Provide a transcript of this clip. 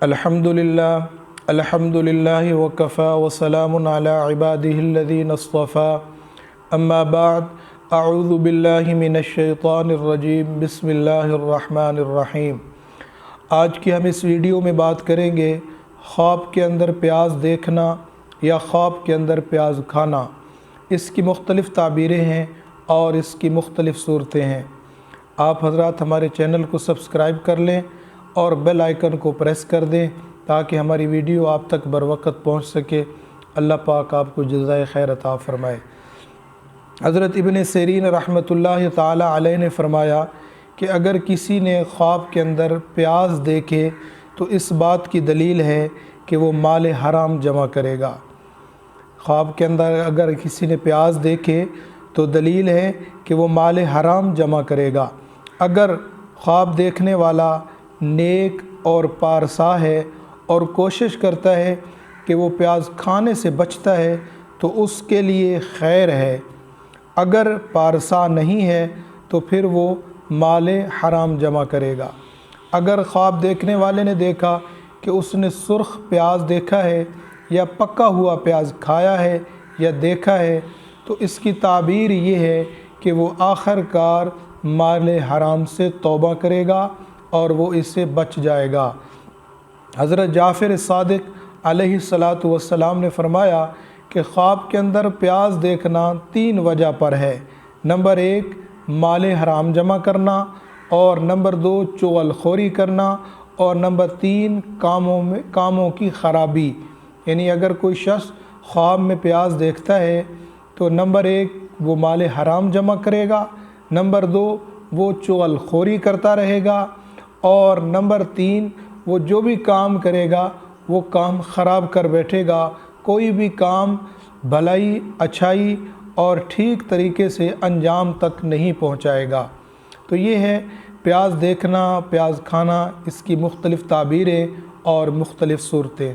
अल्हम्दुलिल्लाहि वकफ़ा वसलामुन अला इबादिहिल्लज़ीना इस्तफ़ा अम्मा बाद अऊज़ु बिल्लाहि मिनश्शैतानिर्रजीम बिस्मिल्लाहिर्रहमानिर्रहीम। आज की हम इस वीडियो में बात करेंगे ख्वाब के अंदर प्याज देखना या ख्वाब के अंदर प्याज खाना। इसकी मुख्तलिफ़ ताबीरें हैं और इसकी मुख्तलिफ़ सूरतें हैं। आप हज़रात हमारे चैनल को सब्सक्राइब कर लें और बेल आइकन को प्रेस कर दें ताकि हमारी वीडियो आप तक बर वक़्त पहुँच सके। अल्लाह पाक आपको जज़ाए खैर अता फ़रमाए। हज़रत इब्न सिरीन रहमतुल्लाहि ताला अलैह ने फ़रमाया कि अगर किसी ने ख्वाब के अंदर प्याज देखे तो इस बात की दलील है कि वो माल हराम जमा करेगा। ख्वाब के अंदर अगर किसी ने प्याज देखे तो दलील है कि वो माल हराम जमा करेगा। अगर ख्वाब देखने वाला नेक और पारसा है और कोशिश करता है कि वो प्याज खाने से बचता है तो उसके लिए खैर है। अगर पारसा नहीं है तो फिर वो माल हराम जमा करेगा। अगर ख्वाब देखने वाले ने देखा कि उसने सुर्ख प्याज देखा है या पका हुआ प्याज खाया है या देखा है तो इसकी ताबीर ये है कि वो आखिरकार माल हराम से तौबा करेगा और वो इससे बच जाएगा। हज़रत जाफ़र सादिक अलैहिस्सलातु वस्सलाम ने फ़रमाया कि ख्वाब के अंदर प्याज देखना 3 वजह पर है। नंबर 1 माल हराम जमा करना, और नंबर 2 चुगलखोरी करना, और नंबर 3 कामों की ख़राबी। यानी अगर कोई शख्स ख्वाब में प्याज देखता है तो नंबर 1 वो माल हराम जमा करेगा, नंबर 2 वो चुगलखोरी करता रहेगा, और नंबर 3 वो जो भी काम करेगा वो काम ख़राब कर बैठेगा। कोई भी काम भलाई, अच्छाई और ठीक तरीके से अंजाम तक नहीं पहुंचाएगा। तो ये है प्याज देखना, प्याज खाना, इसकी मुख्तलिफ़ ताबीरें और मुख्तलिफ़ सूरतें।